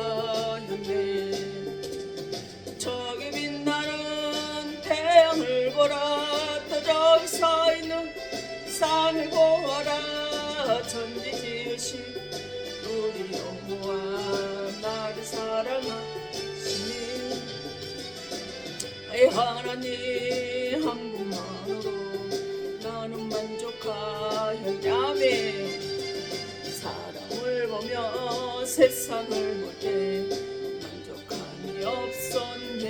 만족하였네. 저기 빛나는 태양을 보라. 또 저기 서 있는 산을 보라. 천지 지으신 우리 여호와 나를 사랑하시니 하나님 한 분만으로 나는 만족하였냐매. 사람을 보며 세상을 볼 때 만족함이 없었네.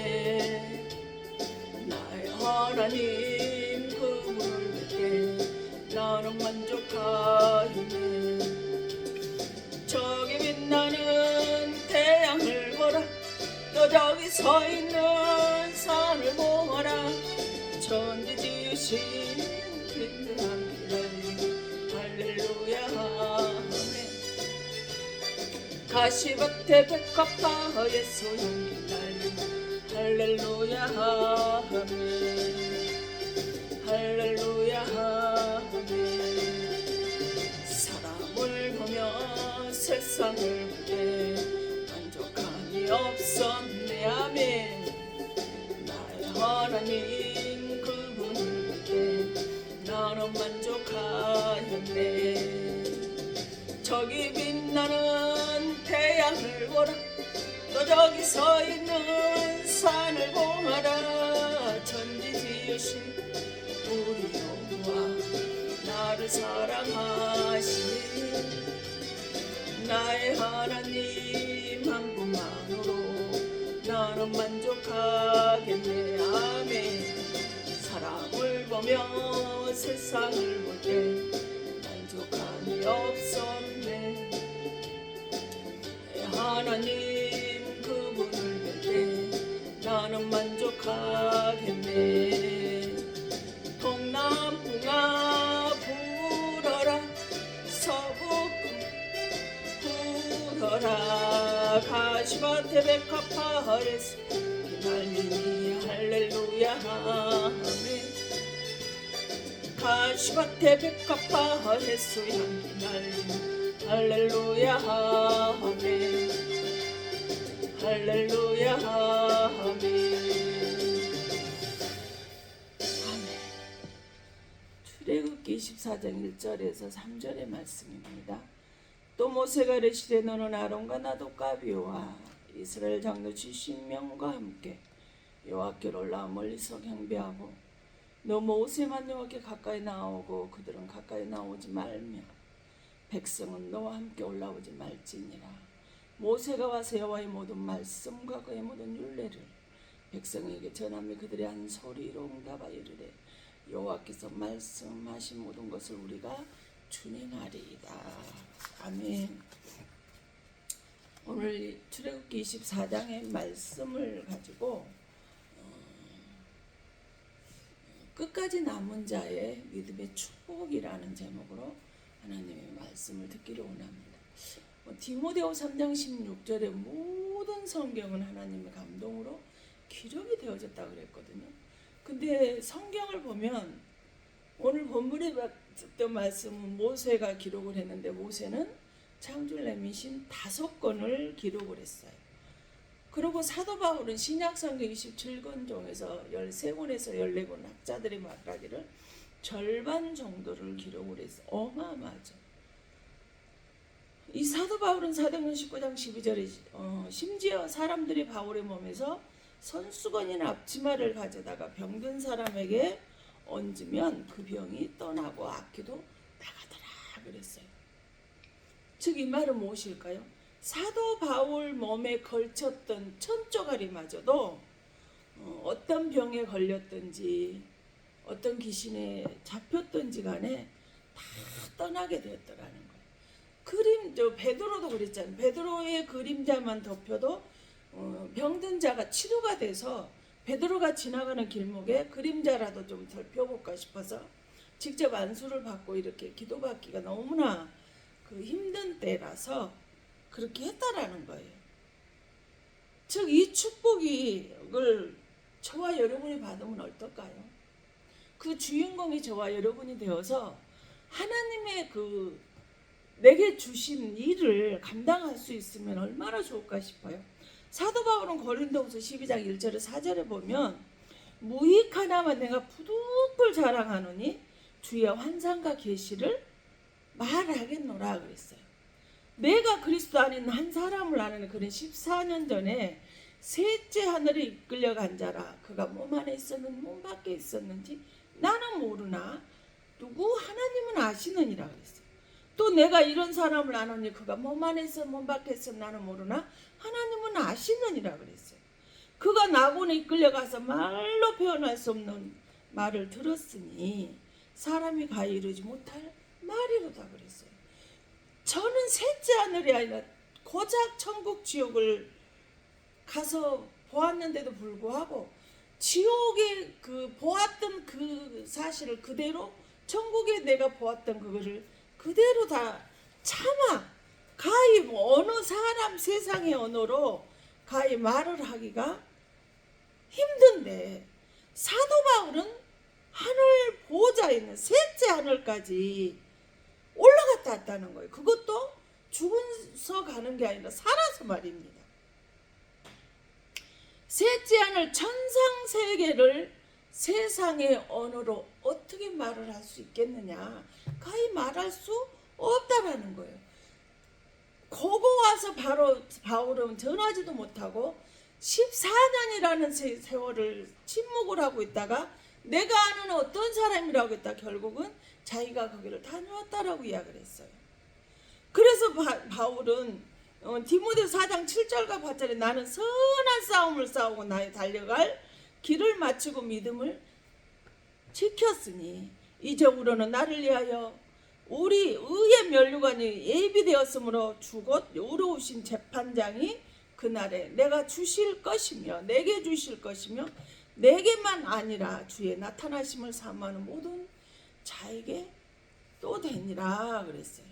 나의 하나님 그분을 볼 때 나는 만족하였네. 저기 빛나는 태양을 보라. 또 저기 서 있는 산을 보라. 천지 지으신 든든한 길을 할렐루야 아멘. 가시밭에 백합화의 소용기 달린 할렐루야 아멘. 할렐루야 아멘. 사람을 보며 세상을 볼 때 만족함이 없었네 아멘. 나의 하나님 그분을 볼 때 나는 만족하였네. 저기 빛나는 태양을 보라. 또 저기 서 있는 산을 보아라. 천지 지으신 우리 여호와 나를 사랑하시니 나의 하나님 한 분만으로 나는 만족하겠네 아멘. 사람을 보며 세상을 볼 때 만족함이 없었네. 하나님 그분을 볼 때 나는 만족하겠네. 동남풍아 불어라. 서북풍 불어라. 가시밭에 백합화에서 휘날리니 할렐루야 아멘. 가시밭에 백합화에서 향기 날리니 할렐루야 아멘. 할렐루야 아멘. 아멘. 출애굽기 24장 1절에서 3절의 말씀입니다. 또 모세가 이르시되 너는 아론과 나독과 이스라엘 장로 70명과 함께 여호와께로 올라와 멀리서 경배하고 너 모세만 여호와께 가까이 나오고 그들은 가까이 나오지 말며 백성은 너와 함께 올라오지 말지니라. 모세가 와서 여호와의 모든 말씀과 그의 모든 율례를 백성에게 전하며 그들의 한 소리로 응답하여 이르되 여호와께서 말씀하신 모든 것을 우리가 준행하리이다. 아멘. 오늘 출애굽기 24장의 말씀을 가지고 끝까지 남은 자의 믿음의 축복이라는 제목으로 하나님의 말씀을 듣기를 원합니다. 디모데후 3장 16절에 모든 성경은 하나님의 감동으로 기록이 되어졌다고 그랬거든요. 근데 성경을 보면 오늘 본문에 봤던 말씀은 모세가 기록을 했는데 모세는 창조를 내미신 5권을 기록을 했어요. 그리고 사도 바울은 신약성경 27권 중에서 13권에서 14권 학자들이 말하기를 절반 정도를 기록을 했어요. 어마어마하죠. 이 사도 바울은 사도행전 19장 12절에 심지어 사람들이 바울의 몸에서 손수건이나 앞치마를 가져다가 병든 사람에게 얹으면 그 병이 떠나고 악기도 나가더라 그랬어요. 즉 이 말은 무엇일까요? 사도 바울 몸에 걸쳤던 천조가리마저도 어떤 병에 걸렸든지 어떤 귀신에 잡혔든지 간에 다 떠나게 되었더라는 거예요. 베드로도 그랬잖아요. 베드로의 그림자만 덮여도 병든 자가 치료가 돼서 베드로가 지나가는 길목에 그림자라도 좀 덜 펴볼까 싶어서 직접 안수를 받고 이렇게 기도받기가 너무나 힘든 때라서 그렇게 했다라는 거예요. 즉 이 축복을 저와 여러분이 받으면 어떨까요? 그 주인공이 저와 여러분이 되어서 하나님의 내게 주신 일을 감당할 수 있으면 얼마나 좋을까 싶어요. 사도 바울은 고린도후서 12장 1절에 4절에 보면 무익 하나만 내가 부득불 자랑하노니 주의 환상과 계시를 말하겠노라 그랬어요. 내가 그리스도 안에 있는 한 사람을 아는 그런 14년 전에 셋째 하늘에 이끌려간 자라. 그가 몸 안에 있었는지 몸 밖에 있었는지 나는 모르나 누구 하나님은 아시느니라 그랬어요. 또 내가 이런 사람을 아노니 그가 몸 안에 있어 몸 밖에 있어 나는 모르나 하나님은 아시느니라 그랬어요. 그가 낙원에 이끌려가서 말로 표현할 수 없는 말을 들었으니 사람이 가히 이루지 못할 말이로다 그랬어요. 저는 셋째 하늘이 아니라 고작 천국 지옥을 가서 보았는데도 불구하고 지옥에 그 보았던 그 사실을 그대로 천국에 내가 보았던 그거를 그대로 다 참아 가히 뭐 어느 사람 세상의 언어로 가히 말을 하기가 힘든데 사도 바울은 하늘 보호자에 있는 셋째 하늘까지 올라갔다 왔다는 거예요. 그것도 죽어서 가는 게 아니라 살아서 말입니다. 셋째 하늘 천상 세계를 세상의 언어로 어떻게 말을 할 수 있겠느냐? 가히 말할 수 없다라는 거예요. 거기 와서 바로 바울은 전하지도 못하고 14년이라는 세월을 침묵을 하고 있다가 내가 아는 어떤 사람이라고 했다 결국은 자기가 거기를 다녀왔다라고 이야기를 했어요. 그래서 바울은 디모데서 4장 7절과 8절에 나는 선한 싸움을 싸우고 나의 달려갈 길을 마치고 믿음을 지켰으니 이적으로는 나를 위하여 우리 의의 면류관이 예비되었으므로 주곧 의로우신 재판장이 그날에 내가 주실 것이며 내게 주실 것이며 내게만 아니라 주의 나타나심을 사모하는 모든 자에게 또 되니라 그랬어요.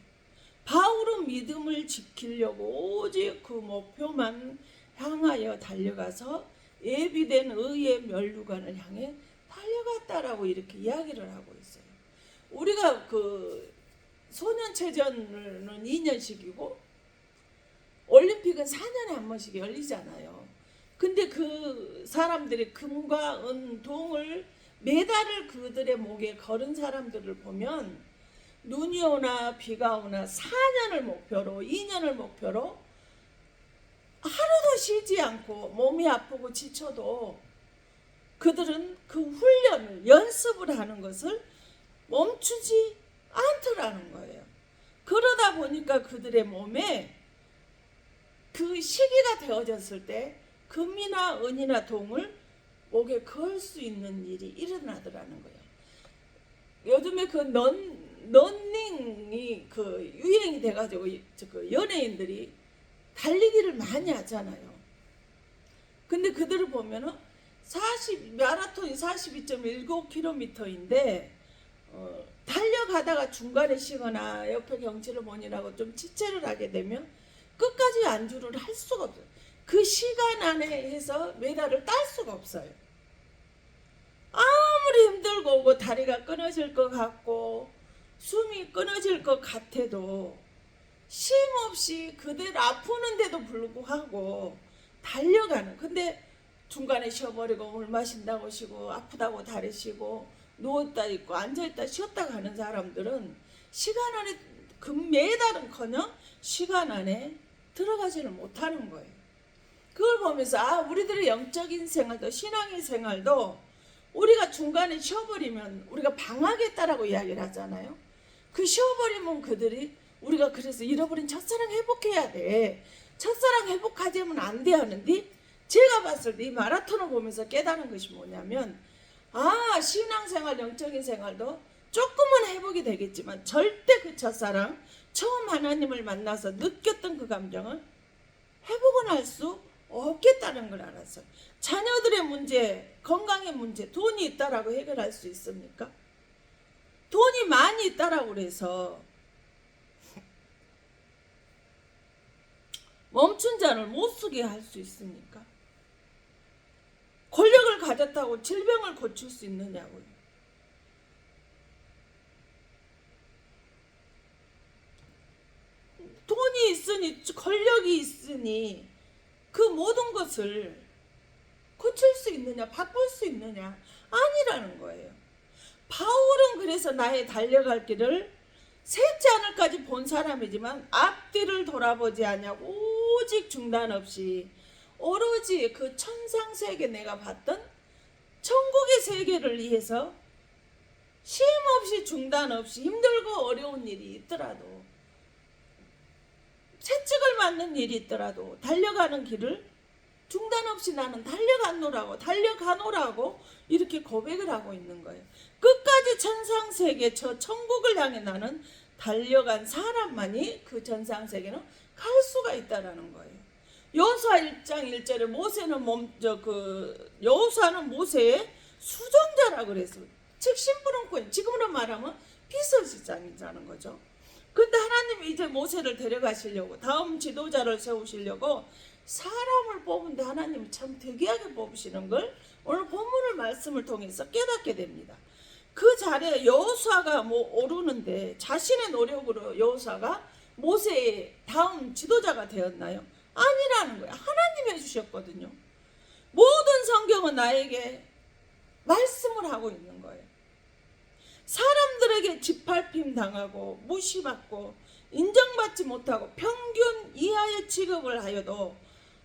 바울은 믿음을 지키려고 오직 그 목표만 향하여 달려가서 예비된 의의 면류관을 향해 달려갔다라고 이렇게 이야기를 하고 있어요. 우리가 그 소년체전은 2년씩이고 올림픽은 4년에 한 번씩 열리잖아요. 근데 그 사람들이 금과 은, 동을 메달을 그들의 목에 걸은 사람들을 보면 눈이 오나 비가 오나 4년을 목표로 2년을 목표로 하루도 쉬지 않고 몸이 아프고 지쳐도 그들은 그 훈련을 연습을 하는 것을 멈추지 않더라는 거예요. 그러다 보니까 그들의 몸에 그 시기가 되어졌을 때 금이나 은이나 동을 목에 걸 수 있는 일이 일어나더라는 거예요. 요즘에 그 런닝이 그 유행이 돼가지고 그 연예인들이 달리기를 많이 하잖아요. 근데 그들을 보면은 마라톤이 42.19km인데 달려가다가 중간에 쉬거나 옆에 경치를 보느라고 좀 지체를 하게 되면 끝까지 안주를 할 수가 없어요. 그 시간 안에 해서 메달을 딸 수가 없어요. 아무리 힘들고 오고 다리가 끊어질 것 같고 숨이 끊어질 것 같아도 쉼없이 그대로 아프는데도 불구하고 달려가는. 근데 중간에 쉬어버리고 물 마신다고 쉬고 아프다고 다리 쉬고 누웠다 있고 앉아있다 쉬었다 가는 사람들은 시간 안에 금메달은커녕 시간 안에 들어가지를 못하는 거예요. 그걸 보면서 우리들의 영적인 생활도 신앙의 생활도 우리가 중간에 쉬어버리면 우리가 방황했다라고 이야기를 하잖아요. 그 쉬어버리면 그들이 우리가 그래서 잃어버린 첫사랑 회복해야 돼. 첫사랑 회복하자면 안 돼 하는데 제가 봤을 때 이 마라톤을 보면서 깨달은 것이 뭐냐면 신앙생활 영적인 생활도 조금은 회복이 되겠지만 절대 그 첫사랑 처음 하나님을 만나서 느꼈던 그 감정을 회복은 할 수 없겠다는 걸 알았어요. 자녀들의 문제, 건강의 문제, 돈이 있다라고 해결할 수 있습니까? 돈이 많이 있다라고 그래서 멈춘 잔을 못 쓰게 할 수 있습니까? 권력을 가졌다고 질병을 고칠 수 있느냐고요. 돈이 있으니 권력이 있으니 그 모든 것을 고칠 수 있느냐 바꿀 수 있느냐 아니라는 거예요. 바울은 그래서 나의 달려갈 길을 셋째 하늘까지 본 사람이지만 앞뒤를 돌아보지 아니하고 오직 중단 없이 오로지 그 천상세계 내가 봤던 천국의 세계를 위해서 쉼 없이 중단 없이 힘들고 어려운 일이 있더라도 채찍을 맞는 일이 있더라도 달려가는 길을 중단 없이 나는 달려가노라고 이렇게 고백을 하고 있는 거예요. 끝까지 천상세계 저 천국을 향해 나는 달려간 사람만이 그 천상세계는 갈 수가 있다라는 거예요. 여호수아 1장 1절에 여호수아는 모세의 수종자라고 그랬어요. 즉 심부름꾼, 지금으로 말하면 비서실장이라는 거죠. 근데 하나님이 이제 모세를 데려가시려고 다음 지도자를 세우시려고 사람을 뽑은데 하나님이 참 특이하게 뽑으시는 걸 오늘 본문의 말씀을 통해서 깨닫게 됩니다. 그 자리에 여호수아가 오르는데 자신의 노력으로 여호수아가 모세의 다음 지도자가 되었나요? 아니라는 거예요. 하나님이 해주셨거든요. 모든 성경은 나에게 말씀을 하고 있는 거예요. 사람들에게 짓밟힘 당하고 무시받고 인정받지 못하고 평균 이하의 취급을 하여도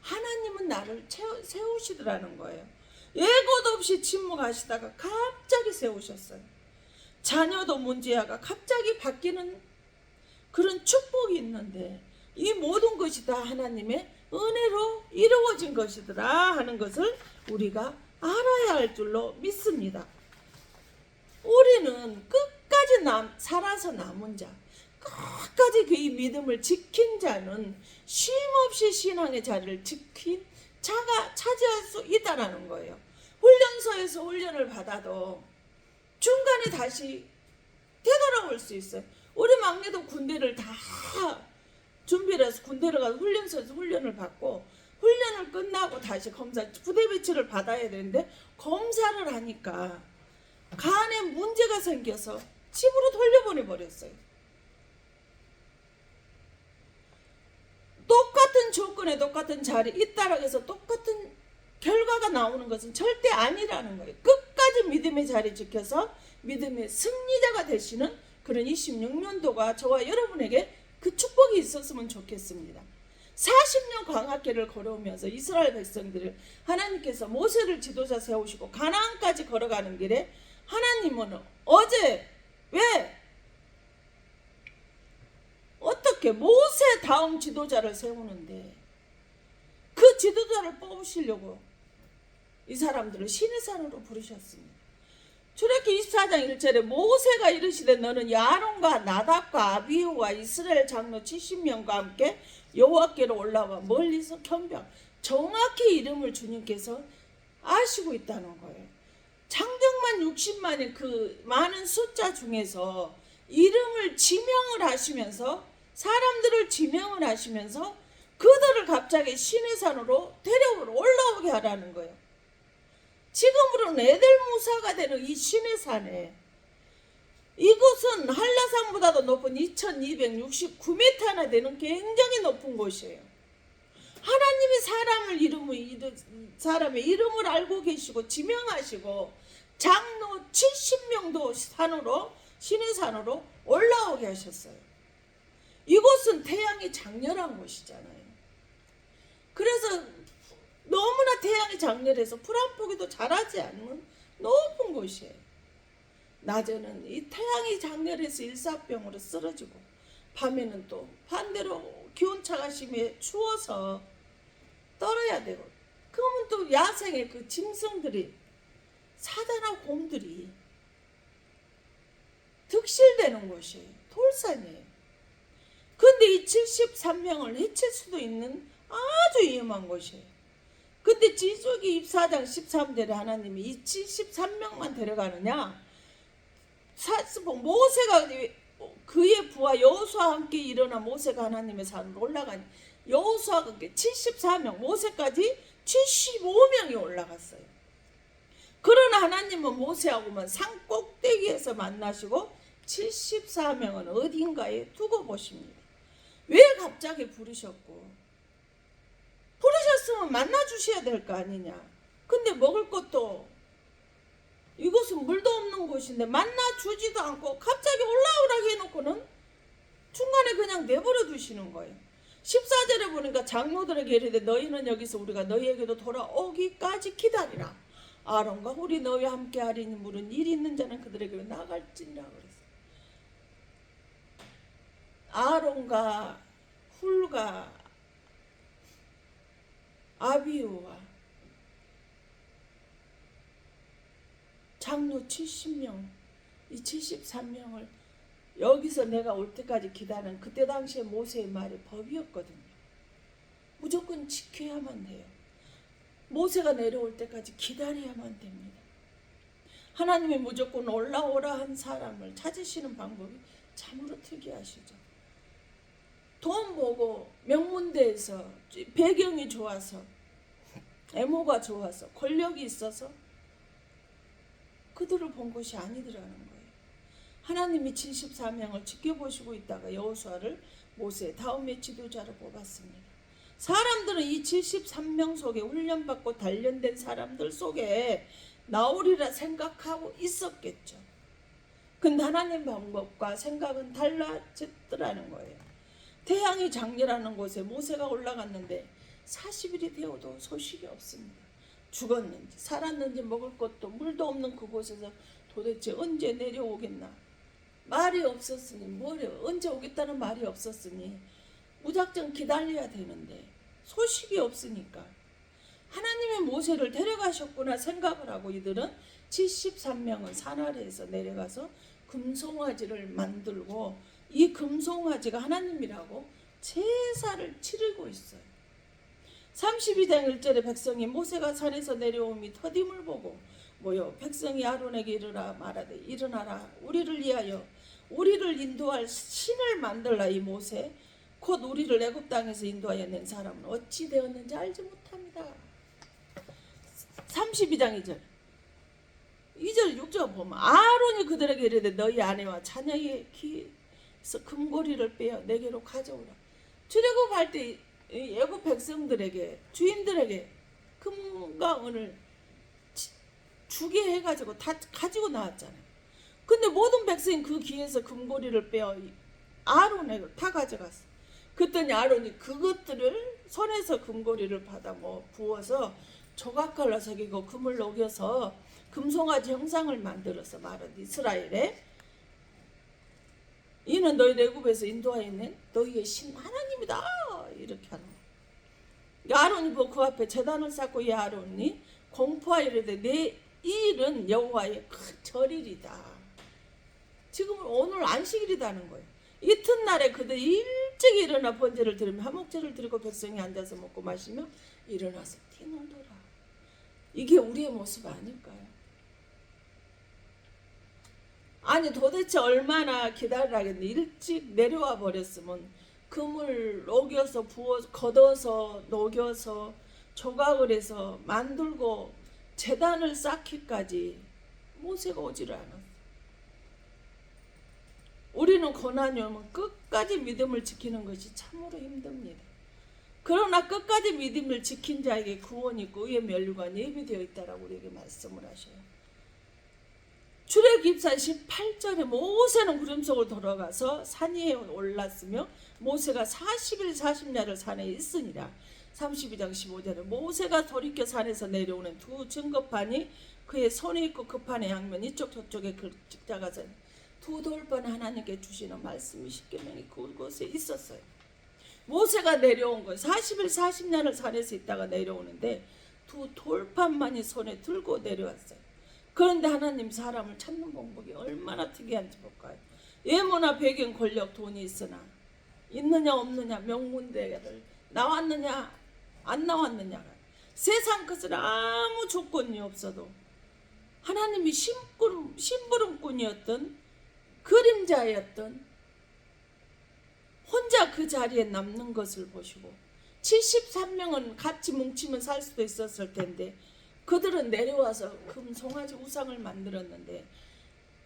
하나님은 나를 세우시더라는 거예요. 예고도 없이 침묵하시다가 갑자기 세우셨어요. 자녀도 문제야가 갑자기 바뀌는 그런 축복이 있는데 이 모든 것이 다 하나님의 은혜로 이루어진 것이더라 하는 것을 우리가 알아야 할 줄로 믿습니다. 우리는 끝까지 살아서 남은 자, 끝까지 그의 믿음을 지킨 자는 쉼없이 신앙의 자리를 지킨 자가 차지할 수 있다는 거예요. 훈련소에서 훈련을 받아도 중간에 다시 되돌아올 수 있어요. 우리 막내도 군대를 다 준비를 해서 군대를 가서 훈련소에서 훈련을 받고 훈련을 끝나고 다시 검사 부대 배치를 받아야 되는데 검사를 하니까 간에 문제가 생겨서 집으로 돌려보내버렸어요. 똑같은 조건에 똑같은 자리에 있다라고 해서 똑같은 결과가 나오는 것은 절대 아니라는 거예요. 끝까지 믿음의 자리 지켜서 믿음의 승리자가 되시는 그런 26년도가 저와 여러분에게 그 축복이 있었으면 좋겠습니다. 40년 광야길을 걸어오면서 이스라엘 백성들을 하나님께서 모세를 지도자 세우시고 가나안까지 걸어가는 길에 하나님은 어제 왜 어떻게 모세 다음 지도자를 세우는데 그 지도자를 뽑으시려고 이 사람들을 신의 산으로 부르셨습니다. 출애굽기 24장 1절에 모세가 이르시되 너는 아론과 나답과 아비후와 이스라엘 장로 70명과 함께 여호와께로 올라와 멀리서 경배하라. 정확히 이름을 주님께서 아시고 있다는 거예요. 장정만 60만의 그 많은 숫자 중에서 이름을 지명을 하시면서 사람들을 지명을 하시면서 그들을 갑자기 신의 산으로 데려오러 올라오게 하라는 거예요. 지금으로는 에델무사가 되는 이 신의 산에 이곳은 한라산보다도 높은 2269m나 되는 굉장히 높은 곳이에요. 하나님이 사람의 이름을 알고 계시고 지명하시고 장로 70명도 신의 산으로 올라오게 하셨어요. 이곳은 태양이 장렬한 곳이잖아요. 그래서 너무나 태양이 장렬해서 풀 한 포기도 자라지 않는 높은 곳이에요. 낮에는 이 태양이 장렬해서 일사병으로 쓰러지고 밤에는 또 반대로 기온차가 심해 추워서 떨어야 되고 그러면 또 야생의 그 짐승들이 사자나 곰들이 득실되는 곳이에요. 돌산이에요. 근데 이 73명을 해칠 수도 있는 아주 위험한 곳이에요. 근데 지속기 24장 13절에 하나님이 이 73명만 데려가느냐? 모세가 그의 부하 여호수아와 함께 일어나 모세가 하나님의 산으로 올라가니 여호수아가 74명, 모세까지 75명이 올라갔어요. 그러나 하나님은 모세하고만 산 꼭대기에서 만나시고 74명은 어딘가에 두고 보십니다. 왜 갑자기 부르셨고, 부르셨으면 만나주셔야 될 거 아니냐. 근데 먹을 것도, 이곳은 물도 없는 곳인데 만나주지도 않고 갑자기 올라오라고 해놓고는 중간에 그냥 내버려 두시는 거예요. 14절에 보니까 장로들에게 이르되 너희는 여기서 우리가 너희에게도 돌아오기까지 기다리라. 아론과 홀이 너희와 함께 하리니 물은 일 있는 자는 그들에게 나갈지니라 그랬어요. 아론과 훌과 아비우와 장로 70명, 이 73명을 여기서 내가 올 때까지 기다리는, 그때 당시에 모세의 말이 법이었거든요. 무조건 지켜야만 해요. 모세가 내려올 때까지 기다려야만 됩니다. 하나님이 무조건 올라오라 한 사람을 찾으시는 방법이 참으로 특이하시죠. 돈 보고 명문대에서 배경이 좋아서, 애모가 좋아서, 권력이 있어서 그들을 본 것이 아니더라는 거예요. 하나님이 74명을 지켜보시고 있다가 여호수아를 모세의 다음의 지도자로 뽑았습니다. 사람들은 이 73명 속에 훈련받고 단련된 사람들 속에 나오리라 생각하고 있었겠죠. 근데 하나님 방법과 생각은 달라졌더라는 거예요. 태양이 장렬하는 곳에 모세가 올라갔는데 40일이 되어도 소식이 없습니다. 죽었는지 살았는지 먹을 것도 물도 없는 그곳에서 도대체 언제 내려오겠나. 말이 없었으니, 언제 오겠다는 말이 없었으니 무작정 기다려야 되는데 소식이 없으니까 하나님의 모세를 데려가셨구나 생각을 하고 이들은 73명은 산 아래에서 내려가서 금송아지를 만들고, 이 금송아지가 하나님이라고 제사를 치르고 있어요. 32장 1절에 백성이 모세가 산에서 내려오미 터딤을 보고 모여 백성이 아론에게 이르라 말하되 일어나라, 우리를 위하여 우리를 인도할 신을 만들라. 이 모세 곧 우리를 애굽 땅에서 인도하여 낸 사람은 어찌 되었는지 알지 못합니다. 32장 2절 6절 보면 아론이 그들에게 이르되 너희 아내와 자녀의 귀에서 금고리를 빼어 내게로 가져오라. 출애굽할 때 애굽 백성들에게, 주인들에게 금과 은을 주게 해가지고 다 가지고 나왔잖아요. 근데 모든 백성이 그 귀에서 금고리를 빼어 아론에게 다 가져갔어. 그랬더니 아론이 그것들을 손에서 금고리를 받아 부어서 조각갈라 새기고 금을 녹여서 금송아지 형상을 만들어서 말한 이스라엘에 이는 너희 애굽에서 인도하여 있는 너희의 신 하나님이다, 이렇게 하는 거예요. 아론이 그 앞에 제단을 쌓고 이 아론이 공포하여 이르되 내 일은 여호와의 큰 절일이다. 지금 오늘 안식일이라는 거예요. 이튿날에 그들 일찍 일어나 번제를 드리며 화목제를 드리고 백성이 앉아서 먹고 마시며 일어나서 뛰놀더라. 이게 우리의 모습 아닐까요? 아니 도대체 얼마나 기다리라겠는데 일찍 내려와 버렸으면 금을 녹여서 부어서 걷어서 녹여서 조각을 해서 만들고 제단을 쌓기까지 모세가 오지를 않았어. 우리는 고난이 오면 끝까지 믿음을 지키는 것이 참으로 힘듭니다. 그러나 끝까지 믿음을 지킨 자에게 구원이 있고 의의 면류가 예비되어 있다라고 우리에게 말씀을 하셔요. 출애굽기입사 18절에 모세는 구름 속으로 돌아가서 산 위에 올랐으며 모세가 40일 40야를 산에 있으니라. 32장 15절에 모세가 돌이켜 산에서 내려오는 두 증거판이 그의 손에 있고 그 판의 양면 이쪽 저쪽에 그 직자가 두 돌판 하나님께 주시는 말씀이 십계명이 그곳에 있었어요. 모세가 내려온 건 40일 40야를 산에서 있다가 내려오는데 두 돌판만이 손에 들고 내려왔어요. 그런데 하나님 사람을 찾는 방법이 얼마나 특이한지 볼까요? 외모나 배경, 권력, 돈이 있으나 있느냐 없느냐, 명문대를 나왔느냐 안 나왔느냐가 세상 것은 아무 조건이 없어도 하나님이 심부름꾼이었던 그림자였던 혼자 그 자리에 남는 것을 보시고 73명은 같이 뭉치면 살 수도 있었을 텐데 그들은 내려와서 금송아지 우상을 만들었는데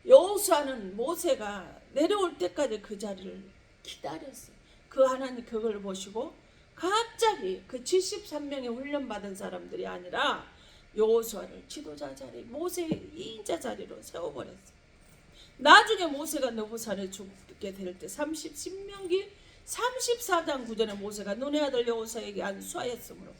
여호수아는 모세가 내려올 때까지 그 자리를 기다렸어요. 그 하나님 그걸 보시고 갑자기 그 73명의 훈련받은 사람들이 아니라 여호수아를 지도자 자리, 모세의 인자 자리로 세워버렸어요. 나중에 모세가 느부산에 죽게 될 때 10명기 34장 9절에 모세가 눈의 아들 여호수아에게 안수하였으므로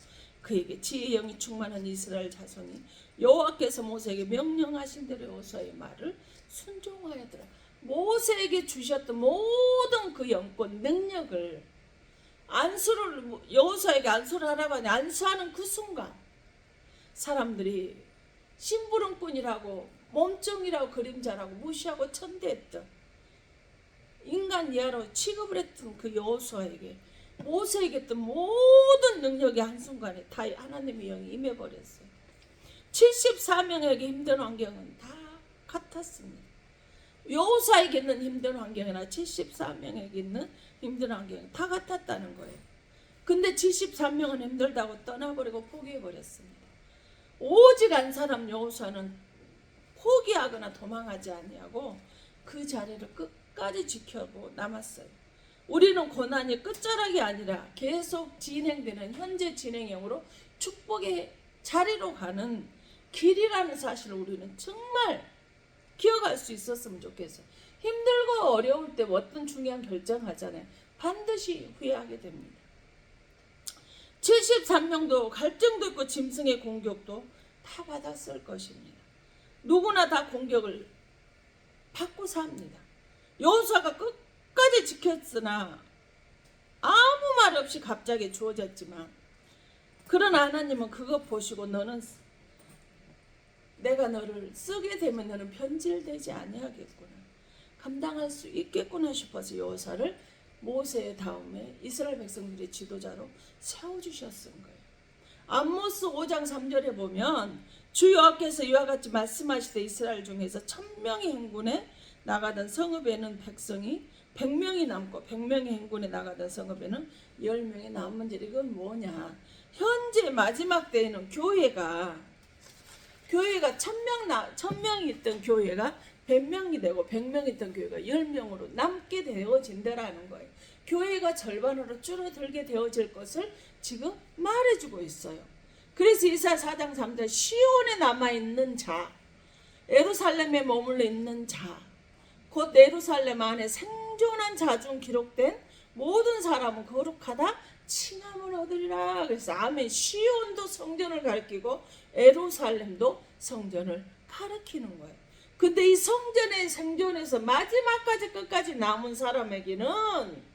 그에게 지혜의 영이 충만한 이스라엘 자손이 여호와께서 모세에게 명령하신 대로 여호수아의 말을 순종하였더라. 모세에게 주셨던 모든 그 영권 능력을 안수를 여호수아에게 안수를 하라고 하니 안수하는 그 순간 사람들이 심부름꾼이라고 몸종이라고 그림자라고 무시하고 천대했던 인간 이하로 취급을 했던 그 여호수아에게 모세에게 했던 모든 능력이 한순간에 다 하나님의 영이 임해버렸어요. 74명에게 힘든 환경은 다 같았습니다. 여호수아에게 있는 힘든 환경이나 74명에게 있는 힘든 환경은 다 같았다는 거예요. 근데 73명은 힘들다고 떠나버리고 포기해버렸습니다. 오직 한 사람 여호수아는 포기하거나 도망하지 아니하고 그 자리를 끝까지 지켜보고 남았어요. 우리는 고난이 끝자락이 아니라 계속 진행되는 현재 진행형으로 축복의 자리로 가는 길이라는 사실을 우리는 정말 기억할 수 있었으면 좋겠어요. 힘들고 어려울 때 어떤 중요한 결정하잖아요. 반드시 후회하게 됩니다. 73명도 갈증도 있고 짐승의 공격도 다 받았을 것입니다. 누구나 다 공격을 받고 삽니다. 여호수아가 끝까지 지켰으나 아무 말 없이 갑자기 주어졌지만 그러나 하나님은 그것 보시고 너는 내가 너를 쓰게 되면 너는 변질되지 아니하겠구나, 감당할 수 있겠구나 싶어서 여호수아를 모세 다음에 이스라엘 백성들의 지도자로 세워주셨은 거예요. 아모스 5장 3절에 보면 주 여호와께서 이와 같이 말씀하시되 이스라엘 중에서 1000명의 행군에 나가던 성읍에는 백성이 100명이 남고 100명의 행군에 나가던 성읍에는 10명이 남은지라. 이건 뭐냐, 현재 마지막 때에는 교회가 1000명이 있던 교회가 100명이 되고 100명이 있던 교회가 10명으로 남게 되어진다라는 거예요. 교회가 절반으로 줄어들게 되어질 것을 지금 말해주고 있어요. 그래서 이사야 4장 3절 시온에 남아있는 자, 예루살렘에 머물러 있는 자, 곧 예루살렘 안에 생존한 자 중 기록된 모든 사람은 거룩하다 칭함을 얻으리라. 그래서 아멘. 시온도 성전을 가리키고 예루살렘도 성전을 가리키는 거예요. 근데 이 성전의 생존에서 마지막까지 끝까지 남은 사람에게는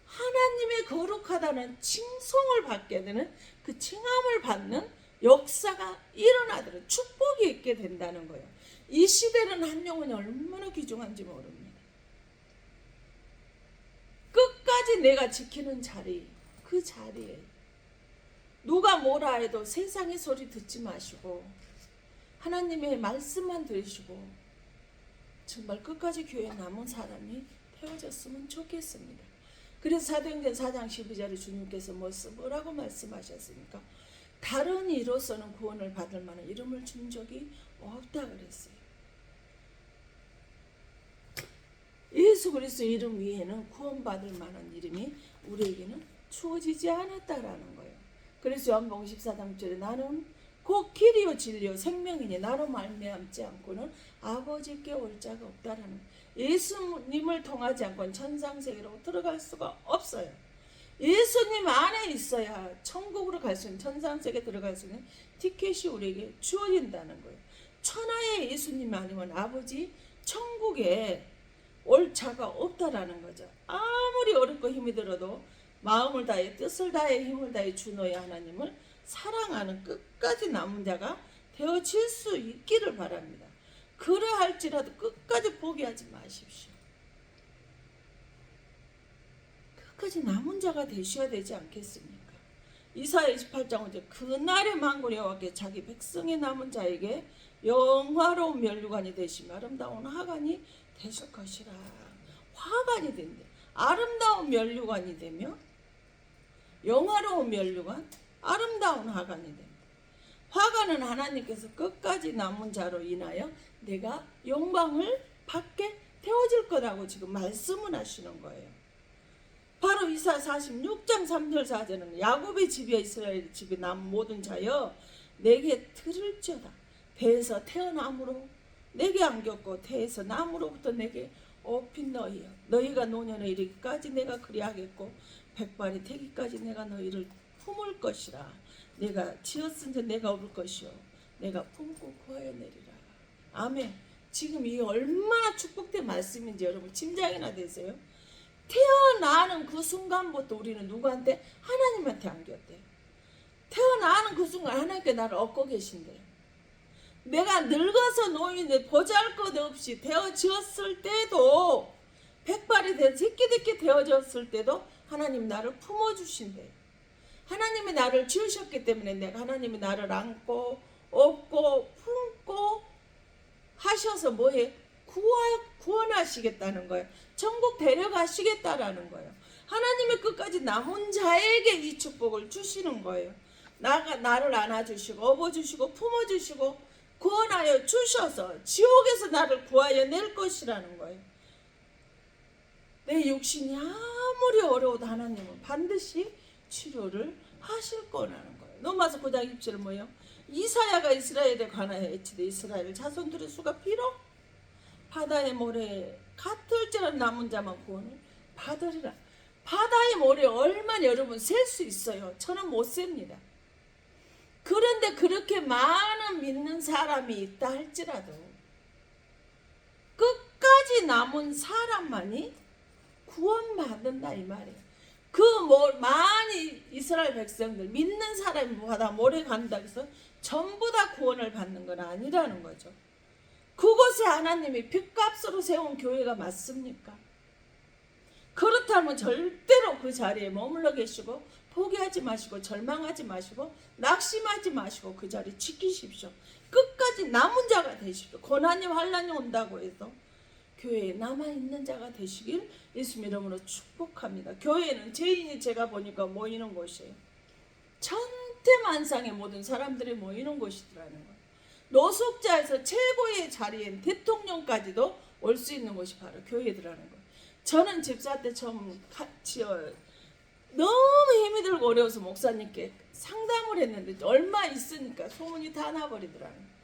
하나님의 거룩하다는 칭송을 받게 되는, 그 칭함을 받는 역사가 일어나도록 축복이 있게 된다는 거예요. 이 시대는 한 영혼이 얼마나 귀중한지 모릅니다. 끝까지 내가 지키는 자리, 그 자리에 누가 뭐라 해도 세상의 소리 듣지 마시고 하나님의 말씀만 들으시고 정말 끝까지 교회에 남은 사람이 되어졌으면 좋겠습니다. 그래서 사도행전 4장 12절에 주님께서 뭐라고 말씀하셨습니까? 다른 이로서는 구원을 받을 만한 이름을 준 적이 없다 그랬어요. 예수 그리스도 이름 위에는 구원받을 만한 이름이 우리에게는 주어지지 않았다라는 거예요. 그래서 요한복음 14장 6절에 나는 곧 길이요 진리요 생명이니 나로 말미암지 않고는 아버지께 올 자가 없다라는 거예요. 예수님을 통하지 않고는 천상세계로 들어갈 수가 없어요. 예수님 안에 있어야 천국으로 갈 수 있는, 천상세계 들어갈 수 있는 티켓이 우리에게 주어진다는 거예요. 천하의 예수님 아니면 아버지 천국에 올 자가 없다라는 거죠. 아무리 어렵고 힘이 들어도 마음을 다해 뜻을 다해 힘을 다해 주 너의 하나님을 사랑하는 끝까지 남은 자가 되어질 수 있기를 바랍니다. 그러할지라도 끝까지 포기하지 마십시오. 끝까지 남은 자가 되셔야 되지 않겠습니까? 이사야 28장 5절 그날의 만군 여호와께 자기 백성의 남은 자에게 영화로운 면류관이 되시며 아름다운 화관이 되실 것이라. 화관이 된대. 아름다운 면류관이 되며 영화로운 면류관, 아름다운 화관이 된다. 화관은 하나님께서 끝까지 남은 자로 인하여 내가 영광을 받게 되어질 거라고 지금 말씀을 하시는 거예요. 바로 이사 46장 3절 4절은 야곱의 집이여 이스라엘 집에 남은 모든 자여 내게 들을지어다. 배에서 태어남으로 내게 안겼고 태에서 남으로부터 내게 업힌 너희여, 너희가 노년에 이르기까지 내가 그리하겠고 백발이 되기까지 내가 너희를 품을 것이라. 내가 지었은지 내가 얻을 것이요 내가 품고 구하여 내리라. 아멘. 지금 이 얼마나 축복된 말씀인지 여러분 짐작이나 되세요? 태어나는 그 순간부터 우리는 누구한테? 하나님한테 안겼대요. 태어나는 그 순간 하나님께 나를 얻고 계신대요. 내가 늙어서 노인에 보잘것없이 되어졌을 때도, 백발이 되어 새끼듣게 되어졌을 때도 하나님 나를 품어주신대요. 하나님이 나를 지으셨기 때문에 내가 하나님이 나를 안고 업고 품고 하셔서 뭐해? 구원하시겠다는 거예요. 천국 데려가시겠다라는 거예요. 하나님이 끝까지 남은 자에게 이 축복을 주시는 거예요. 나를 안아주시고 업어주시고 품어주시고 구원하여 주셔서 지옥에서 나를 구하여 낼 것이라는 거예요. 내 육신이 아무리 어려워도 하나님은 반드시 치료를 하실 거라는 거예요. 로마서 9장 6절은 뭐예요? 이사야가 이스라엘에 관하여 애치되 이스라엘 자손들의 수가 비록 바다의 모래에 같을지라도 남은 자만 구원을 받으리라. 바다의 모래 얼마나 여러분 셀 수 있어요? 저는 못 셉니다. 그런데 그렇게 많은 믿는 사람이 있다 할지라도 끝까지 남은 사람만이 구원받는다 이 말이에요. 많이 이스라엘 백성들 믿는 사람이 바다 모래 간다 해서 전부 다 구원을 받는 건 아니라는 거죠. 그곳에 하나님이 핏값으로 세운 교회가 맞습니까? 그렇다면 절대로 그 자리에 머물러 계시고 포기하지 마시고 절망하지 마시고 낙심하지 마시고 그 자리 지키십시오. 끝까지 남은 자가 되십시오. 고난이 환난이 온다고 해서 교회에 남아있는 자가 되시길 예수님 이름으로 축복합니다. 교회는 죄인이 제가 보니까 모이는 곳이에요. 천태만상의 모든 사람들이 모이는 곳이더라는 거예요. 노숙자에서 최고의 자리엔 대통령까지도 올 수 있는 곳이 바로 교회더라는 거예요. 저는 집사 때 처음 너무 힘이 들고 어려워서 목사님께 상담을 했는데 얼마 있으니까 소문이 다 나버리더라는 거예요.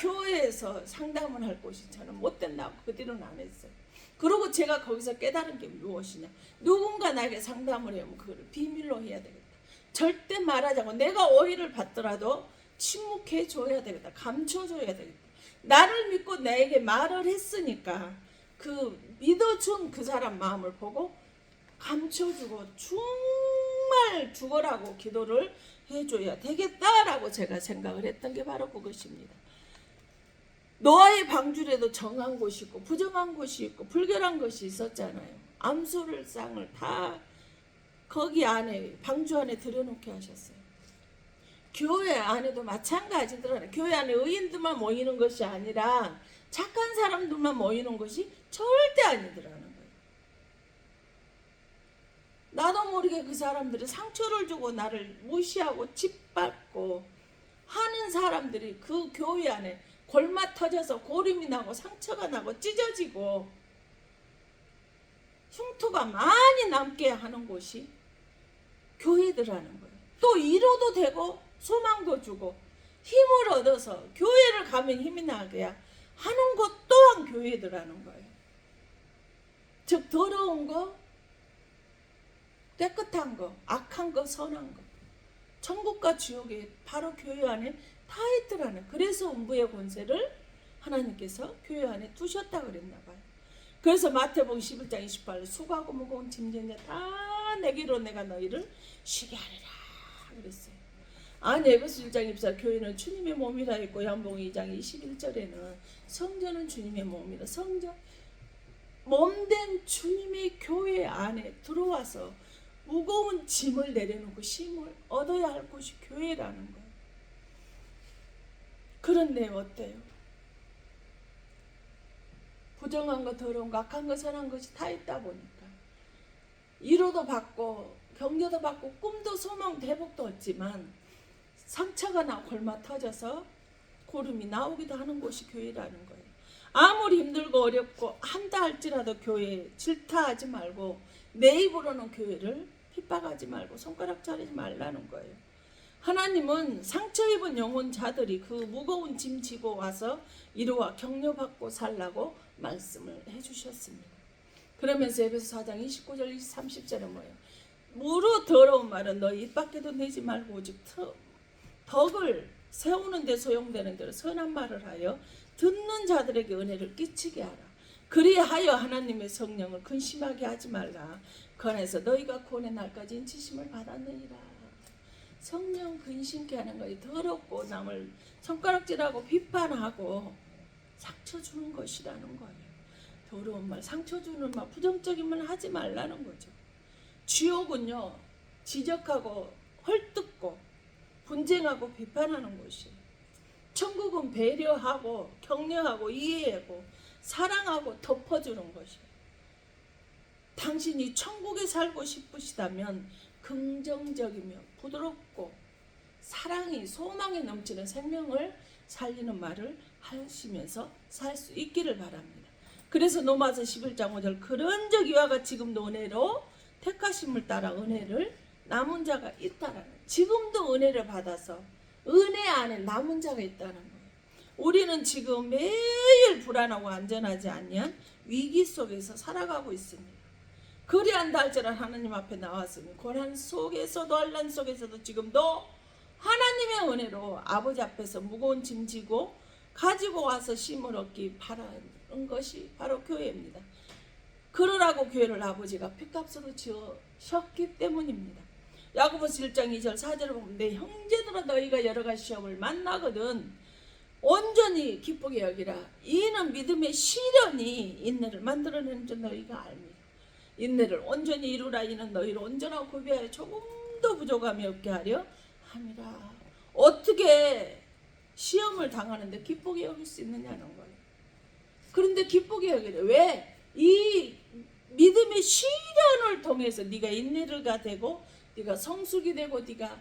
교회에서 상담을 할 곳이 저는 못 된다고 그 뒤로는 안 했어요. 그리고 제가 거기서 깨달은 게 무엇이냐, 누군가 나에게 상담을 하면 그거를 비밀로 해야 되겠다. 절대 말하자고. 내가 오해를 받더라도 침묵해 줘야 되겠다. 감춰줘야 되겠다. 나를 믿고 나에게 말을 했으니까 그 믿어준 그 사람 마음을 보고 감춰주고 정말 죽어라고 기도를 해줘야 되겠다라고 제가 생각을 했던 게 바로 그것입니다. 노아의 방주에도 정한 곳이 있고 부정한 곳이 있고 불결한 것이 있었잖아요. 암소를 쌍을 다 거기 안에 방주 안에 들여놓게 하셨어요. 교회 안에도 마찬가지더라고요. 교회 안에 의인들만 모이는 것이 아니라 착한 사람들만 모이는 것이 절대 아니더라는 거예요. 나도 모르게 그 사람들이 상처를 주고 나를 무시하고 짓밟고 하는 사람들이 그 교회 안에 골마 터져서 고름이 나고 상처가 나고 찢어지고 흉터가 많이 남게 하는 곳이 교회들하는 거예요. 또 위로도 되고 소망도 주고 힘을 얻어서 교회를 가면 힘이 나게 하는 것 또한 교회들하는 거예요. 즉 더러운 거, 깨끗한 거, 악한 거, 선한 거, 천국과 지옥이 바로 교회 안에 다 있더라는. 그래서 음부의 권세를 하나님께서 교회 안에 두셨다 그랬나 봐요. 그래서 마태복음 11장 28절 수고하고 무거운 짐진 자 다 내게로 내가 너희를 쉬게 하리라 그랬어요. 에베소 1장 24절 교회는 주님의 몸이라 했고 요한복음 2장 21절에는 성전은 주님의 몸이라. 성전 몸된 주님의 교회 안에 들어와서 무거운 짐을 내려놓고 힘을 얻어야 할 곳이 교회라는 거예요. 그런데 어때요? 부정한 거, 더러운 거, 악한 거, 선한 것이 다 있다 보니까 위로도 받고 격려도 받고 꿈도 소망 대복도 없지만 상처가 나고 골마 터져서 고름이 나오기도 하는 곳이 교회라는 거예요. 아무리 힘들고 어렵고 한다 할지라도 교회에 질타하지 말고 내 입으로는 교회를 핍박하지 말고 손가락 자르지 말라는 거예요. 하나님은 상처 입은 영혼자들이 그 무거운 짐 지고 와서 이루와 격려받고 살라고 말씀을 해주셨습니다. 그러면서 에베소 4장 29절 30절에 뭐예요? 무릇 더러운 말은 너희 입 밖에도 내지 말고 오직 덕을 세우는 데 소용되는 대로 선한 말을 하여 듣는 자들에게 은혜를 끼치게 하라. 그리하여 하나님의 성령을 근심하게 하지 말라. 그 안에서 너희가 구원의 날까지 인치심을 받았느니라. 성령 근심케 하는 것이 더럽고 남을 손가락질하고 비판하고 상처 주는 것이라는 거예요. 더러운 말, 상처 주는 말, 부정적인 말 하지 말라는 거죠. 지옥은요, 지적하고 헐뜯고 분쟁하고 비판하는 곳이에요. 천국은 배려하고 격려하고 이해하고 사랑하고 덮어주는 것이에요. 당신이 천국에 살고 싶으시다면 긍정적이며 부드럽고 사랑이 소망에 넘치는 생명을 살리는 말을 하시면서 살 수 있기를 바랍니다. 그래서 로마서 11장 5절 그런즉 이와 같이 지금도 은혜로 택하심을 따라 은혜를 남은 자가 있다라는, 지금도 은혜를 받아서 은혜 안에 남은 자가 있다는 거예요. 우리는 지금 매일 불안하고 안전하지 아니한 위기 속에서 살아가고 있습니다. 그리한다 할지라 하나님 앞에 나왔으니 고난 속에서도 환난 속에서도 지금도 하나님의 은혜로 아버지 앞에서 무거운 짐 지고 가지고 와서 쉼을 얻기 바라는 것이 바로 교회입니다. 그러라고 교회를 아버지가 핏값으로 지으셨기 때문입니다. 야고보서 1장 2절 4절을 보면 내 형제들아 너희가 여러 가지 시험을 만나거든 온전히 기쁘게 여기라. 이는 믿음의 시련이 인내를 만들어내는 줄 너희가 알미라. 인내를 온전히 이루라. 이는 너희를 온전하고 구비하여 조금도 부족함이 없게 하려 함이라. 어떻게 시험을 당하는데 기쁘게 여길 수 있느냐는 거예요. 그런데 기쁘게 여기래. 왜? 이 믿음의 시련을 통해서 네가 인내를 되고 네가 성숙이 되고 네가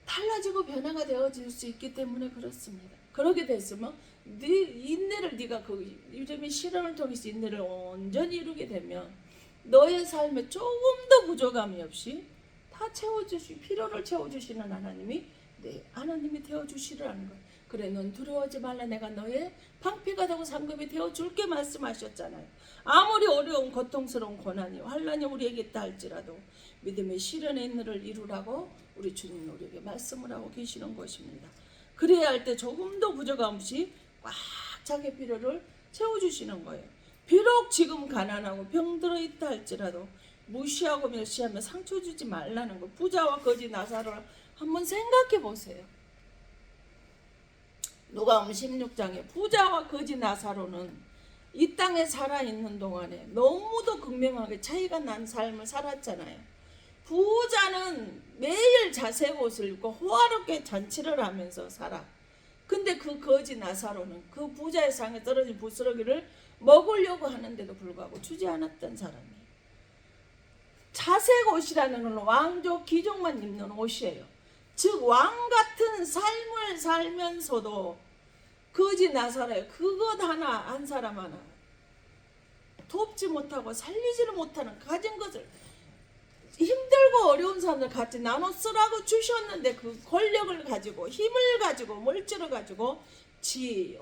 달라지고 변화가 되어질 수 있기 때문에 그렇습니다. 그렇게 됐으면 네 인내를 네가 그 믿음의 시련을 통해서 인내를 온전히 이루게 되면 너의 삶에 조금도 부족함이 없이 다 필요를 채워주시는 하나님이 하나님이 되어주시라는 거예요. 그래 넌 두려워하지 말라. 내가 너의 방패가 되고 상급이 되어줄게 말씀하셨잖아요. 아무리 어려운 고통스러운 고난이 환난이 우리에게 있다 할지라도 믿음의 시련의 인내를 이루라고 우리 주님 우리에게 말씀을 하고 계시는 것입니다. 그래야 할 때 조금도 부족함 없이 꽉 자기 필요를 채워주시는 거예요. 비록 지금 가난하고 병들어 있다 할지라도 무시하고 멸시하며 상처 주지 말라는 거. 부자와 거지 나사로를 한번 생각해 보세요. 누가복음 16장에 부자와 거지 나사로는 이 땅에 살아있는 동안에 너무도 극명하게 차이가 난 삶을 살았잖아요. 부자는 매일 자색 옷을 입고 호화롭게 잔치를 하면서 살아. 근데 그 거지 나사로는 그 부자의 상에 떨어진 부스러기를 먹으려고 하는데도 불구하고 주지 않았던 사람이에요. 자색 옷이라는 건 왕족 귀족만 입는 옷이에요. 즉 왕 같은 삶을 살면서도 거지 나사로에 그것 하나 한 사람 하나 돕지 못하고 살리지를 못하는 가진 것을 힘들고 어려운 사람들 같이 나눠 쓰라고 주셨는데 그 권력을 가지고 힘을 가지고 물질을 가지고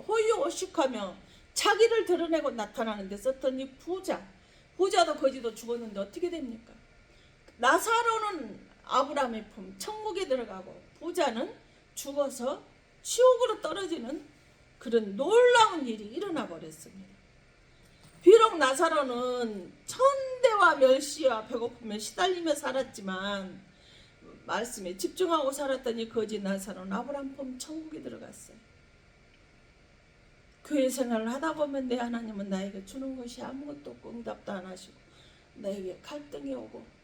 호의호식하며 자기를 드러내고 나타나는 데 썼던 이 부자도 거지도 죽었는데 어떻게 됩니까? 나사로는 아브라함의 품 천국에 들어가고 부자는 죽어서 지옥으로 떨어지는 그런 놀라운 일이 일어나 버렸습니다. 비록 나사로는 천대와 멸시와 배고픔에 시달리며 살았지만 말씀에 집중하고 살았던 이 거지 나사로는 아브라함 품 천국에 들어갔어요. 교회 생활을 하다 보면 내 하나님은 나에게 주는 것이 아무것도 없고 응답도 안 하시고 나에게 갈등이 오고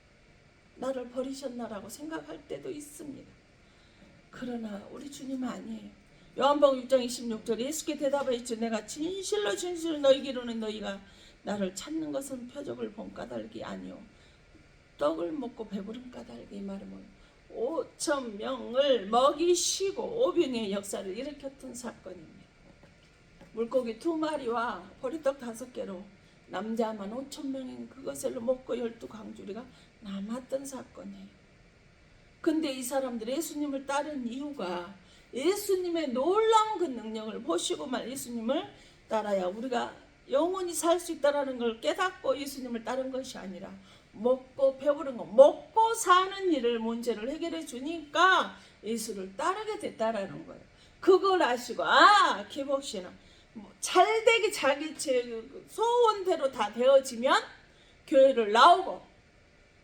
나를 버리셨나라고 생각할 때도 있습니다. 그러나 우리 주님은 아니에요. 요한복음 6장 26절 예수께 대답하였지 내가 진실로 너희에게 이르노니 너희가 나를 찾는 것은 표적을 본 까닭이 아니요 떡을 먹고 배부른 까닭이. 이 말은 5,000명을 먹이시고 오병의 역사를 일으켰던 사건입니다. 물고기 2마리와 보리떡 5개로 남자만 5,000명인 그것을 먹고 12광주리가 남았던 사건이에요. 근데 이 사람들 예수님을 따른 이유가 예수님의 놀라운 그 능력을 보시고만 예수님을 따라야 우리가 영원히 살 수 있다는 걸 깨닫고 예수님을 따른 것이 아니라 먹고 배부른 거, 먹고 사는 일을 문제를 해결해 주니까 예수를 따르게 됐다라는 거예요. 그걸 아시고 기복씨는 잘되기 자기 소원대로 다 되어지면 교회를 나오고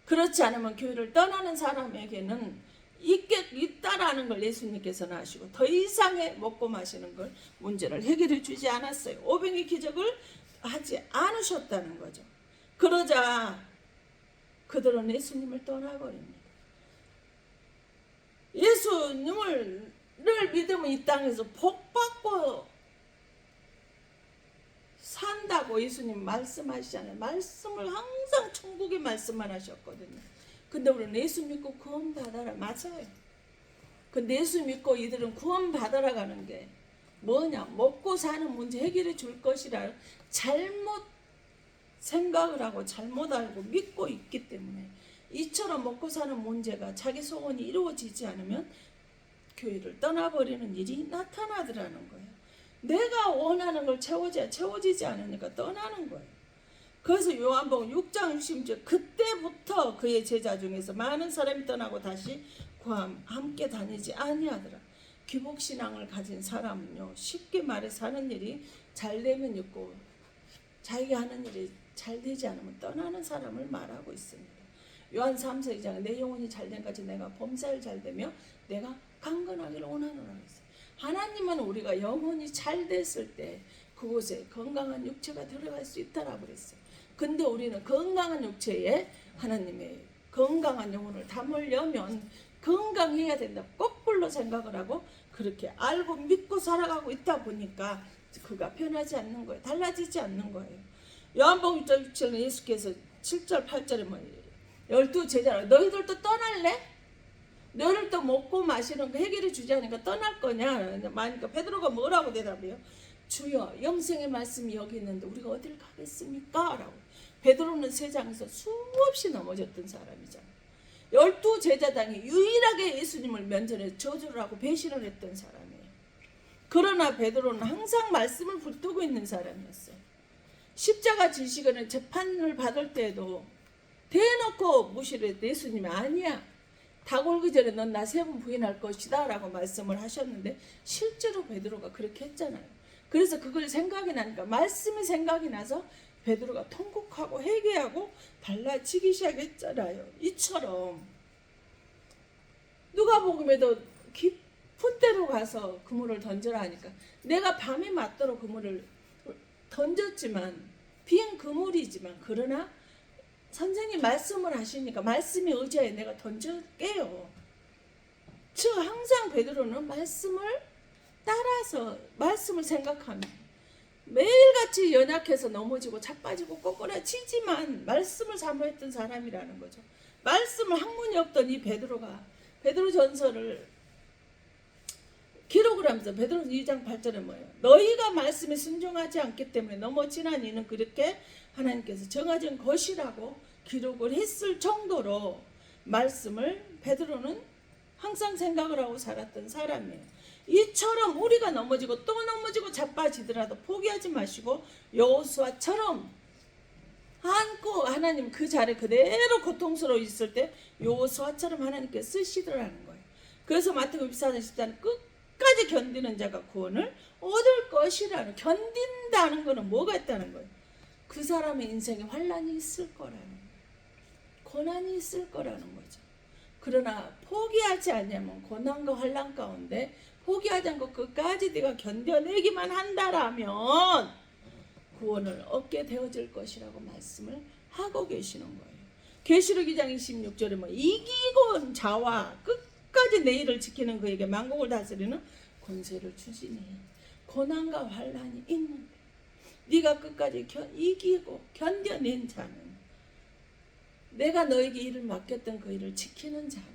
그렇지 않으면 교회를 떠나는 사람에게는 있다라는 걸 예수님께서는 아시고 더 이상의 먹고 마시는 걸 문제를 해결해 주지 않았어요. 오병의 기적을 하지 않으셨다는 거죠. 그러자 그들은 예수님을 떠나버립니다. 예수님을 믿으면 이 땅에서 복받고 산다고 예수님 말씀하시잖아요. 말씀을 항상 천국의 말씀만 하셨거든요. 근데 우리는 예수 믿고 구원 받아라. 맞아요. 근데 예수 믿고 이들은 구원 받아라 가는 게 뭐냐? 먹고 사는 문제 해결해 줄 것이라 잘못 생각을 하고 잘못 알고 믿고 있기 때문에 이처럼 먹고 사는 문제가 자기 소원이 이루어지지 않으면 교회를 떠나버리는 일이 나타나더라는 거예요. 내가 원하는 걸 채워지지 않으니까 떠나는 거예요. 그래서 요한복음 6장 60절 그때부터 그의 제자 중에서 많은 사람이 떠나고 다시 함께 다니지 아니하더라. 기복신앙을 가진 사람은요 쉽게 말해 사는 일이 잘 되면 있고 자기가 하는 일이 잘 되지 않으면 떠나는 사람을 말하고 있습니다. 요한 3서 2장에 내 영혼이 잘된 같이 내가 범사일 잘되며 내가 강건하기를 원하노라 했어요. 하나님은 우리가 영혼이 잘 됐을 때 그곳에 건강한 육체가 들어갈 수 있다라고 그랬어요. 근데 우리는 건강한 육체에 하나님의 건강한 영혼을 담으려면 건강해야 된다. 거꾸로 생각을 하고 그렇게 알고 믿고 살아가고 있다 보니까 그가 변하지 않는 거예요. 달라지지 않는 거예요. 요한복음 6장 6절에 예수께서 7절 8절에 뭐 12제자라 너희들도 떠날래? 너희들도 먹고 마시는 거 해결해 주지 않으니까 떠날 거냐? 그러니까 베드로가 뭐라고 대답해요? 주여 영생의 말씀이 여기 있는데 우리가 어딜 가겠습니까? 라고. 베드로는 세상에서 수없이 넘어졌던 사람이잖아요. 12제자당이 유일하게 예수님을 면전에 저주를 하고 배신을 했던 사람이에요. 그러나 베드로는 항상 말씀을 붙들고 있는 사람이었어요. 십자가 지시거나 재판을 받을 때에도 대놓고 무시를 했대. 예수님이 아니야. 닭 올기 전에 넌 나 3번 부인할 것이다 라고 말씀을 하셨는데 실제로 베드로가 그렇게 했잖아요. 그래서 그걸 생각이 나니까 말씀이 생각이 나서 베드로가 통곡하고 회개하고 달라지기 시작했잖아요. 이처럼 누가복음에도 깊은 데로 가서 그물을 던져라 하니까 내가 밤이 맞도록 그물을 던졌지만 빈 그물이지만 그러나 선생님 말씀을 하시니까 말씀이 의지하에 내가 던질게요. 즉 항상 베드로는 말씀을 따라서 말씀을 생각하며 매일같이 연약해서 넘어지고 자빠지고 꼬꾸라치지만 말씀을 사모했던 사람이라는 거죠. 말씀을 학문이 없던 이 베드로가 베드로전서를 기록을 하면서 베드로서 2장 8절에 뭐예요? 너희가 말씀에 순종하지 않기 때문에 넘어지난 이는 그렇게 하나님께서 정하신 것이라고 기록을 했을 정도로 말씀을 베드로는 항상 생각을 하고 살았던 사람이에요. 이처럼 우리가 넘어지고 또 넘어지고 자빠지더라도 포기하지 마시고 여호수아처럼 안고 하나님 그 자리에 그대로 고통스러워 있을 때 여호수아처럼 하나님께 쓰시더라는 거예요. 그래서 마태복음 24장 10장 끝까지 견디는 자가 구원을 얻을 것이라는, 견딘다는 거는 뭐가 있다는 거예요? 그 사람의 인생에 환난이 있을 거라는 거예요. 고난이 있을 거라는 거죠. 그러나 포기하지 않으면 고난과 환난 가운데 포기하지 않고 끝까지 네가 견뎌내기만 한다라면 구원을 얻게 되어질 것이라고 말씀을 하고 계시는 거예요. 계시록 2장 26절에 뭐 이기고 자와 끝까지 내 일을 지키는 그에게 만국을 다스리는 권세를 주시니 고난과 환난이 있는데 네가 끝까지 이기고 견뎌낸 자는, 내가 너에게 일을 맡겼던 그 일을 지키는 자는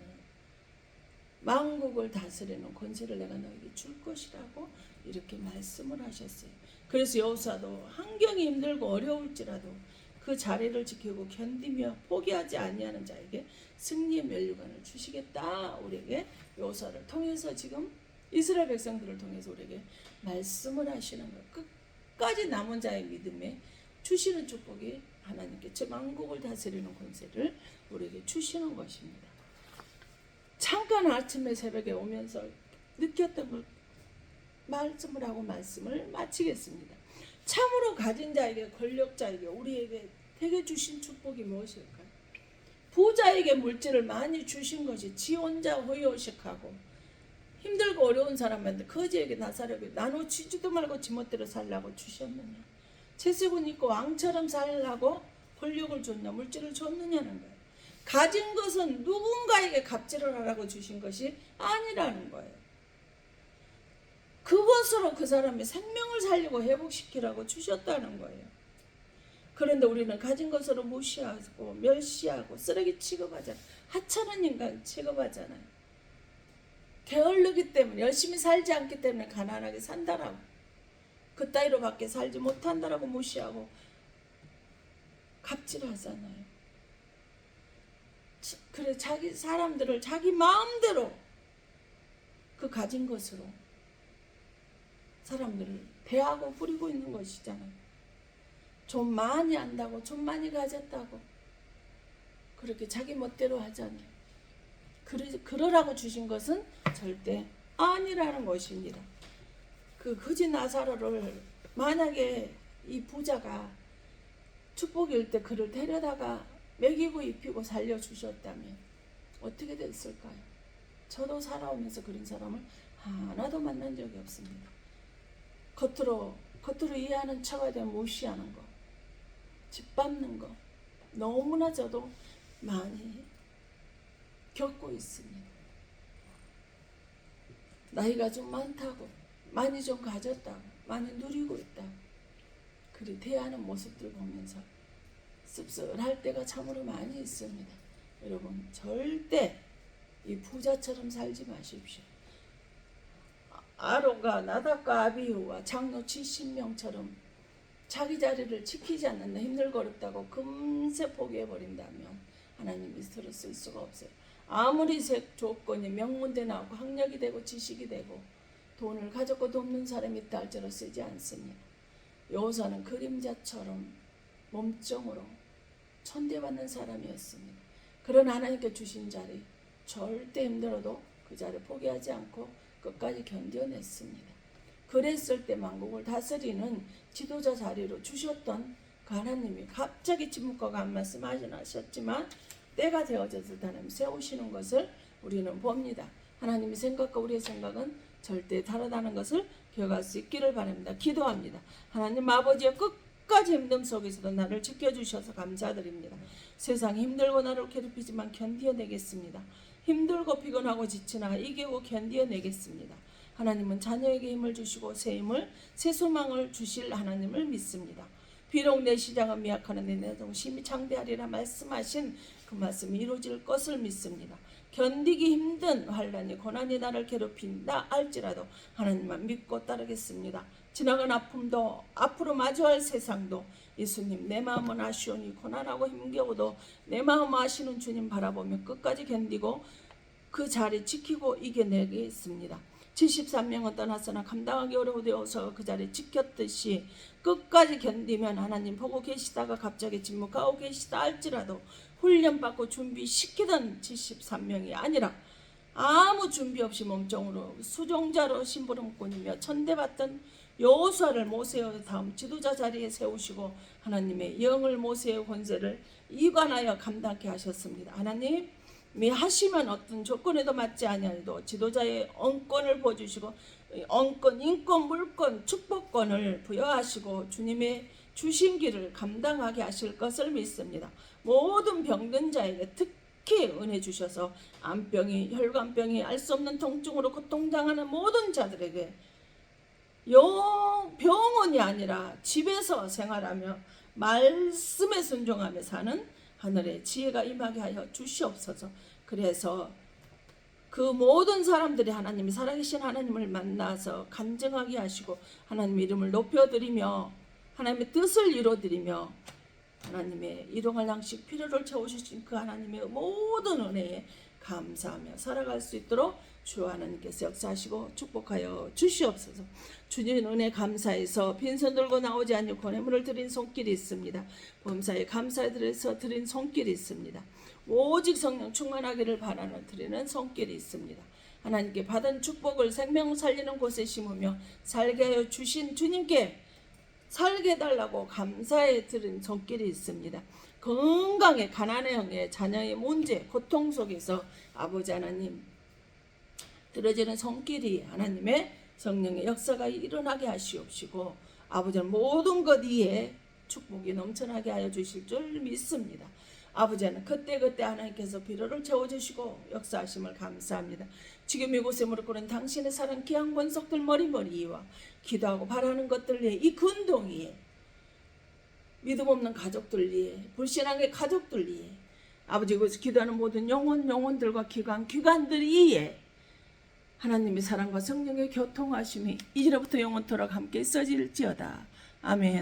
만국을 다스리는 권세를 내가 너에게 줄 것이라고 이렇게 말씀을 하셨어요. 그래서 여호수아도 환경이 힘들고 어려울지라도 그 자리를 지키고 견디며 포기하지 아니하는 자에게 승리의 면류관을 주시겠다. 우리에게 여호수아를 통해서 지금 이스라엘 백성들을 통해서 우리에게 말씀을 하시는 거예요. 끝까지 남은 자의 믿음에 주시는 축복이 하나님께 제 만국을 다스리는 권세를 우리에게 주시는 것입니다. 잠깐 아침에 새벽에 오면서 느꼈던 걸 말씀을 하고 말씀을 마치겠습니다. 참으로 가진 자에게, 권력자에게, 우리에게 되게 주신 축복이 무엇일까요? 부자에게 물질을 많이 주신 것이 지 혼자 호의호식하고 힘들고 어려운 사람한테 거지에게 나사려고 나눠주지도 말고 지멋대로 살라고 주셨느냐? 채색옷 입고 왕처럼 살라고 권력을 줬냐? 물질을 줬느냐는 거예요. 가진 것은 누군가에게 갑질을 하라고 주신 것이 아니라는 거예요. 그것으로 그 사람의 생명을 살리고 회복시키라고 주셨다는 거예요. 그런데 우리는 가진 것으로 무시하고 멸시하고 쓰레기 취급하잖아요. 하찮은 인간 취급하잖아요. 게을르기 때문에, 열심히 살지 않기 때문에 가난하게 산다라고, 그따위로밖에 살지 못한다라고 무시하고 갑질하잖아요. 그래 자기 사람들을 자기 마음대로 그 가진 것으로 사람들을 대하고 부리고 있는 것이잖아요. 좀 많이 안다고, 좀 많이 가졌다고 그렇게 자기 멋대로 하잖아요. 그러라고 주신 것은 절대 아니라는 것입니다. 그 거지 나사로를 만약에 이 부자가 축복일 때 그를 데려다가 먹이고 입히고 살려주셨다면 어떻게 됐을까요? 저도 살아오면서 그런 사람을 하나도 만난 적이 없습니다. 겉으로 이해하는 척에 대한 무시하는 거, 짓밟는 거 너무나 저도 많이 겪고 있습니다. 나이가 좀 많다고, 많이 좀 가졌다고, 많이 누리고 있다고 그리 대하는 모습들 보면서 씁쓸할 때가 참으로 많이 있습니다. 여러분 절대 이 부자처럼 살지 마십시오. 아론과 나답과 아비후와 장로 70명처럼 자기 자리를 지키지 않는다, 힘들고 어렵다고 금세 포기해버린다면 하나님이 스스로 쓸 수가 없어요. 아무리 조건이 명문대 나오고 학력이 되고 지식이 되고 돈을 가졌고 돕는 사람이 있다 할지라도 쓰지 않습니다. 여호수아는 그림자처럼 몸종으로 천대받는 사람이었습니다. 그런 하나님께 주신 자리 절대 힘들어도 그 자리를 포기하지 않고 끝까지 견뎌냈습니다. 그랬을 때 만국을 다스리는 지도자 자리로 주셨던 그 하나님이 갑자기 침묵하고 안 말씀하셨지만 때가 되어졌을 때 하나님 세우시는 것을 우리는 봅니다. 하나님의 생각과 우리의 생각은 절대 다르다는 것을 기억할 수 있기를 바랍니다. 기도합니다. 하나님 아버지의 끝까지 힘듦 속에서도 나를 지켜주셔서 감사드립니다. 세상이 힘들고 나를 괴롭히지만 견뎌내겠습니다. 힘들고 피곤하고 지치나 이기고 견뎌내겠습니다. 하나님은 자녀에게 힘을 주시고 새 힘을, 새 소망을 주실 하나님을 믿습니다. 비록 내 시장은 미약하는데 내 정심이 창대하리라 말씀하신 그 말씀이 이루어질 것을 믿습니다. 견디기 힘든 환난이 고난이 나를 괴롭힌다 할지라도 하나님만 믿고 따르겠습니다. 지나간 아픔도 앞으로 마주할 세상도 예수님 내 마음은 아시오니 고난하고 힘겨워도 내 마음 아시는 주님 바라보며 끝까지 견디고 그 자리 지키고 이겨내겠습니다. 73명은 떠났으나 감당하기 어려워서 그 자리 지켰듯이 끝까지 견디면 하나님 보고 계시다가 갑자기 침묵하고 계시다 할지라도 훈련받고 준비시키던 73명이 아니라 아무 준비 없이 몸종으로 수종자로 심부름꾼이며 천대받던 여호수아를 모세의 다음 지도자 자리에 세우시고 하나님의 영을 모세의 권세를 이관하여 감당케 하셨습니다. 하나님 하시면 어떤 조건에도 맞지 아니하여도 지도자의 언권을 보여주시고 언권, 인권, 물권, 축복권을 부여하시고 주님의 주신 길을 감당하게 하실 것을 믿습니다. 모든 병든 자에게 특히 은혜 주셔서 암병이, 혈관병이, 알 수 없는 통증으로 고통당하는 모든 자들에게 병원이 아니라 집에서 생활하며 말씀에 순종하며 사는 하늘의 지혜가 임하게 하여 주시옵소서. 그래서 그 모든 사람들이 하나님이 살아계신 하나님을 만나서 간증하게 하시고 하나님의 이름을 높여드리며 하나님의 뜻을 이루어드리며 하나님의 일용할 양식 필요를 채워주신 그 하나님의 모든 은혜에 감사하며 살아갈 수 있도록 주 하나님께서 역사하시고 축복하여 주시옵소서. 주님 은혜 감사해서 빈손 들고 나오지 않고 권해물을 드린 손길이 있습니다. 범사에 감사드려서 드린 손길이 있습니다. 오직 성령 충만하기를 바라는 드리는 손길이 있습니다. 하나님께 받은 축복을 생명 살리는 곳에 심으며 살게 하여 주신 주님께 살게 해달라고 감사해 드린 손길이 있습니다. 건강에 가난의 자녀의 문제 고통 속에서 아버지 하나님 들어지는 손길이 하나님의 성령의 역사가 일어나게 하시옵시고 아버지는 모든 것 위에 축복이 넘쳐나게 하여 주실 줄 믿습니다. 아버지는 그때그때 하나님께서 필요를 채워주시고 역사하심을 감사합니다. 지금 이곳에 무릎 꿇은 당신의 사랑 귀한 권속들 머리머리와 기도하고 바라는 것들 위해 이 근동이에 믿음 없는 가족들 위해 불신앙의 가족들 위해 아버지 이곳에 기도하는 모든 영혼들과 기관들 위해 하나님의 사랑과 성령의 교통하심이 이제로부터 영원토록 함께 있어질지어다. 아멘.